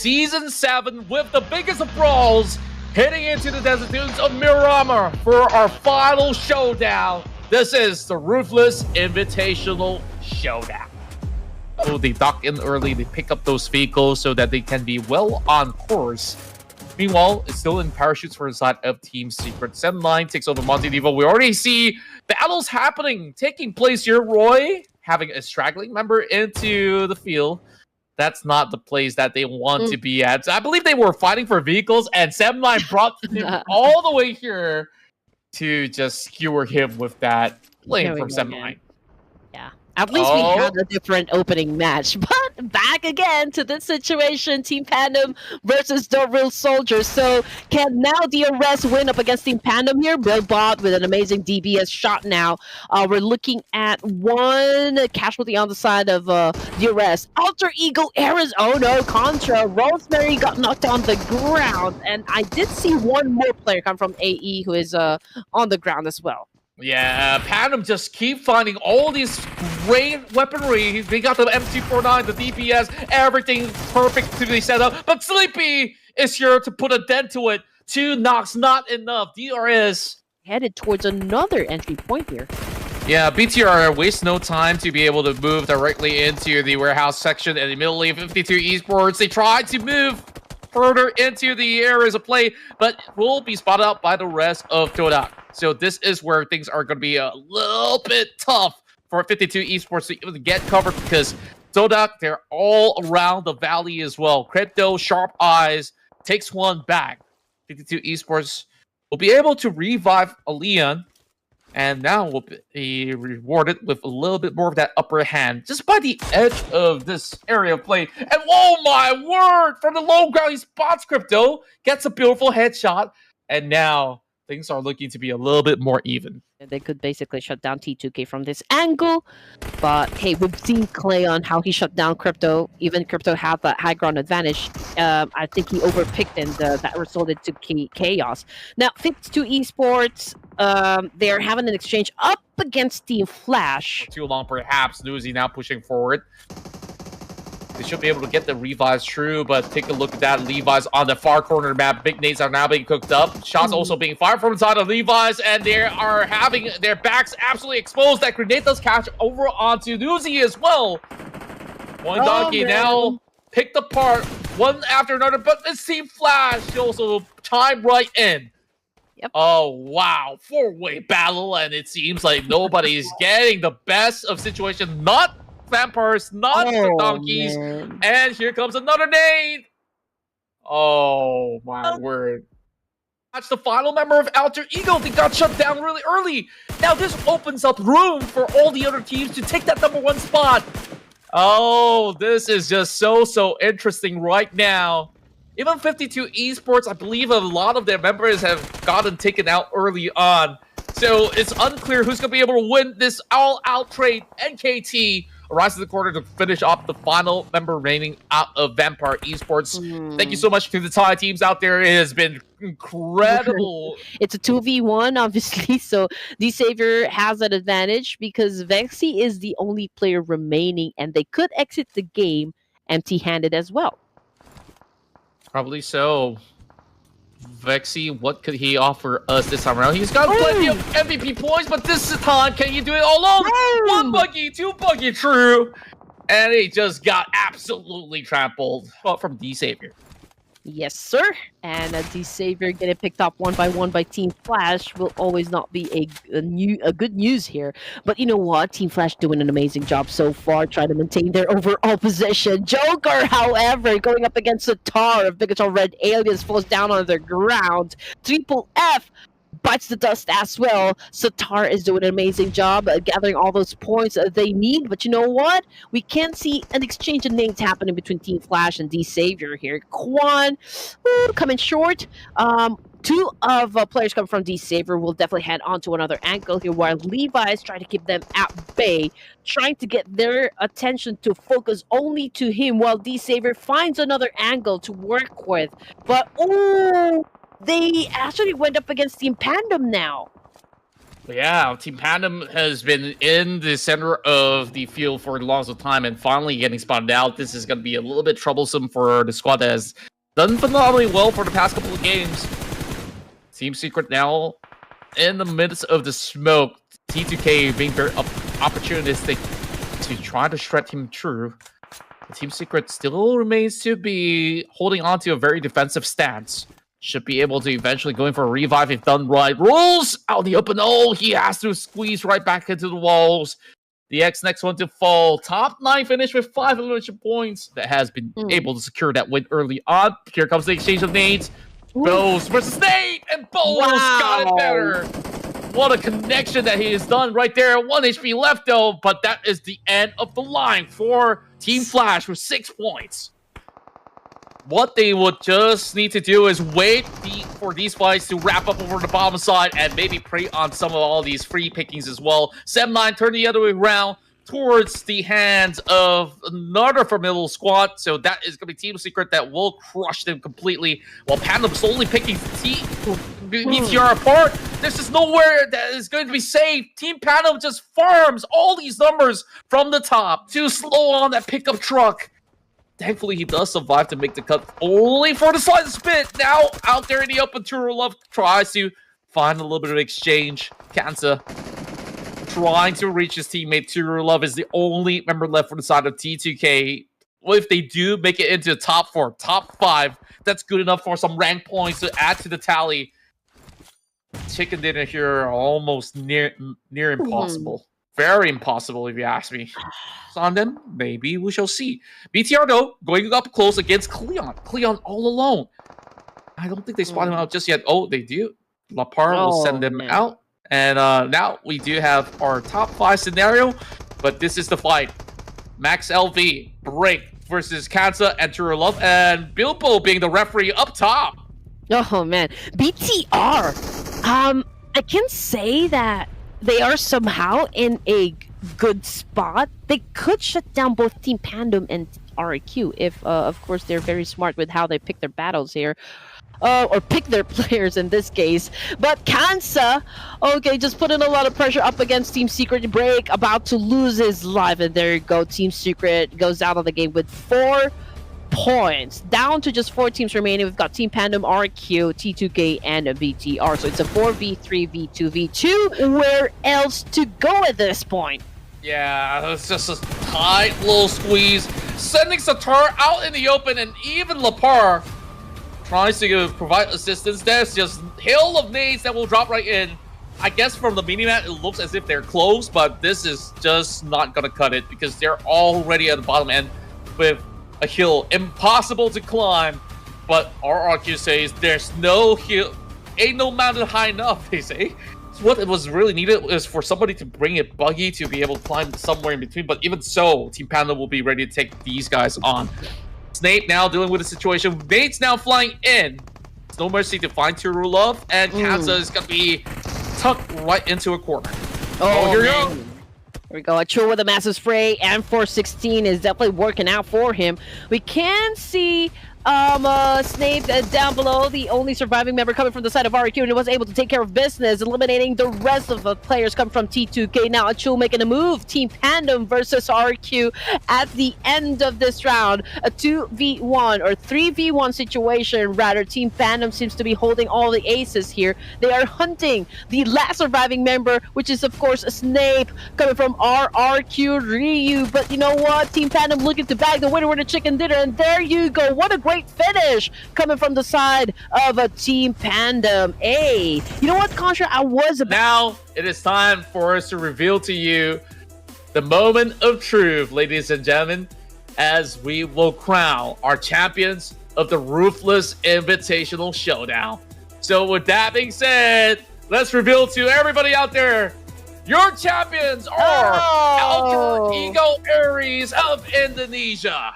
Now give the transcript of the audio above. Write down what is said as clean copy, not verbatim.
Season 7 with the biggest of brawls heading into the desert dunes of Miramar for our final showdown. This is the Ruthless Invitational Showdown. So they dock in early, they pick up those vehicles so that they can be well on course. Meanwhile, it's still in parachutes for the side of Team Secret. SEM9 takes over Monte Divo. We already see battles happening, taking place here. Roy having a straggling member into the field. That's not the place that they want to be at. So I believe they were fighting for vehicles, and SEM9 brought him all the way here to just skewer him with that lane from SEM9. Yeah. At least we had a different opening match, but back again to this situation, Team PANDUM versus the Real Soldiers. So can now DRS win up against Team PANDUM here? Billbot with an amazing DBS shot now. We're looking at one casualty on the side of DRS. Alter Ego errors. Oh no, Contra. Rosemary got knocked on the ground. And I did see one more player come from AE who is on the ground as well. Yeah, PANDUM just keep finding all these great weaponry. They got the M249, the DPS, everything perfectly set up. But Sleepy is here to put a dent to it. 2 knocks, not enough. DRS headed towards another entry point here. Yeah, BTR wastes no time to be able to move directly into the warehouse section in the middle of 52 Esports. They tried to move further into the areas of play, but will be spotted out by the rest of TODAK. So this is where things are going to be a little bit tough for 52 Esports to even get covered, because TODAK, they're all around the valley as well. Crypto, Sharp Eyes, takes one back. 52 Esports will be able to revive Leon, and now will be rewarded with a little bit more of that upper hand, just by the edge of this area of play. And oh my word, from the low ground, he spots Crypto, gets a beautiful headshot, and now things are looking to be a little bit more even. They could basically shut down T2K from this angle, but hey, we've seen Clay on how he shut down Crypto. Even Crypto had that high ground advantage. I think he overpicked, and that resulted to chaos. Now, 52 Esports, they're having an exchange up against Team Flash. For too long, perhaps. Newsy now pushing forward. They should be able to get the Levi's through, but take a look at that. Levi's on the far corner of the map. Big nades are now being cooked up. Shots also being fired from inside of Levi's, and they are having their backs absolutely exposed. That grenade does catch over onto Newsy as well. One donkey now picked apart one after another, but this Team Flash also chimed right in. Yep. Oh, wow. 4-way battle, and it seems like nobody's getting the best of situation. Not vampires, not the donkeys, and here comes another nade. Oh my word. That's the final member of Alter Ego. They got shut down really early. Now this opens up room for all the other teams to take that #1 spot. Oh, this is just so interesting right now. Even 52 Esports, I believe a lot of their members have gotten taken out early on. So it's unclear who's going to be able to win this all-out trade. NKT arrives to the corner to finish off the final member remaining out of Vampire Esports. Thank you so much to the Thai teams out there. It has been incredible. It's a 2v1, obviously, so the Savior has an advantage because Vexy is the only player remaining, and they could exit the game empty-handed as well. Probably so. Vexy, what could he offer us this time around? He's got plenty of MVP points, but this time, can he do it all alone? 1 buggy, 2 buggy, true. And he just got absolutely trampled from D-Savior. Yes, sir. And D-Savior getting picked up 1 by 1 by Team Flash will always not be a good news here. But you know what? Team Flash doing an amazing job so far, trying to maintain their overall position. Joker, however, going up against the Tar of Bigotor Red Aliens, falls down on the ground. Triple F bites the dust as well. Satar is doing an amazing job gathering all those points they need. But you know what? We can see an exchange of names happening between Team Flash and D-Savior here. Quan coming short. 2 of players coming from D-Savior will definitely head on to another angle here, while Levi's trying to keep them at bay, trying to get their attention to focus only to him, while D-Savior finds another angle to work with. But they actually went up against Team PANDUM now. Yeah, Team Pandum has been in the center of the field for the longest of time and finally getting spotted out. This is going to be a little bit troublesome for the squad that has done phenomenally well for the past couple of games. Team Secret now in the midst of the smoke. T2K being very opportunistic to try to shred him through. The Team Secret still remains to be holding on to a very defensive stance. Should be able to eventually go in for a revive if done right. Rolls out the open. Oh, he has to squeeze right back into the walls. The next one to fall. Top 9 finish with 5 elimination points. That has been able to secure that win early on. Here comes the exchange of nades. Bose versus Nate, and Bose got it better. What a connection that he has done right there. 1 HP left though, but that is the end of the line for Team Flash with 6 points. What they would just need to do is wait for these fights to wrap up over the bottom side and maybe prey on some of all these free pickings as well. SEM9 turn the other way around towards the hands of another formidable squad. So that is going to be Team Secret that will crush them completely. While Pandum slowly picking BTR apart. There's just nowhere that is going to be safe. Team Pandum just farms all these numbers from the top to slow on that pickup truck. Thankfully, he does survive to make the cut, only for the slightest bit. Now, out there in the open, Turulov tries to find a little bit of exchange. Kansa trying to reach his teammate. Turulov is the only member left for the side of T2K. Well, if they do make it into the top 4, top 5, that's good enough for some rank points to add to the tally. Chicken dinner here are almost near impossible. Very impossible, if you ask me. On them, maybe we shall see. BTR, though, going up close against Cleon. Cleon all alone. I don't think they spot him out just yet. Oh, they do. Lapar will send them out. And now we do have our top 5 scenario, but this is the fight. Max LV, Break versus Kansa and Turulov, and Bilbo being the referee up top. Oh, man. BTR. I can say that they are somehow in a good spot. They could shut down both Team Pandum and RRQ if, of course, they're very smart with how they pick their battles here. Or pick their players in this case. But Kansa, okay, just putting a lot of pressure up against Team Secret. Break, about to lose his life. And there you go. Team Secret goes out of the game with 4 points. Down to just 4 teams remaining. We've got Team Pandum, RQ, T2K, and a BTR. So it's a 4v3, v2, v2. Where else to go at this point? Yeah, it's just a tight little squeeze. Sending Satar out in the open, and even Lapar tries to provide assistance. There's just hail of nades that will drop right in. I guess from the minimap, it looks as if they're close, but this is just not going to cut it because they're already at the bottom end with a hill impossible to climb. But RRQ says there's no hill, ain't no mountain high enough, they say. So what it was really needed is for somebody to bring a buggy to be able to climb somewhere in between. But even so, Team Panda will be ready to take these guys on. Snape now dealing with the situation. Nate's now flying in. There's no mercy to find Turulov, and Kansa is going to be tucked right into a corner. Oh, here we go. Here we go. A Chua with a massive spray, and 416 is definitely working out for him. We can see Snape down below, the only surviving member coming from the side of RRQ, and was able to take care of business, eliminating the rest of the players come from T2K. Now Achul making a move. Team Pandum versus RRQ at the end of this round. A 2v1 or 3v1 situation, rather. Team Pandum seems to be holding all the aces here. They are hunting the last surviving member, which is of course Snape coming from RRQ Ryu. But you know what? Team Pandum looking to bag the winner with a chicken dinner, and there you go. What a great finish coming from the side of a Team Pandum. Hey, you know what, Contra? I was about... Now it is time for us to reveal to you the moment of truth, ladies and gentlemen, as we will crown our champions of the Ruthless Invitational Showdown. So with that being said, let's reveal to everybody out there, your champions are Alter Ego Aries of Indonesia.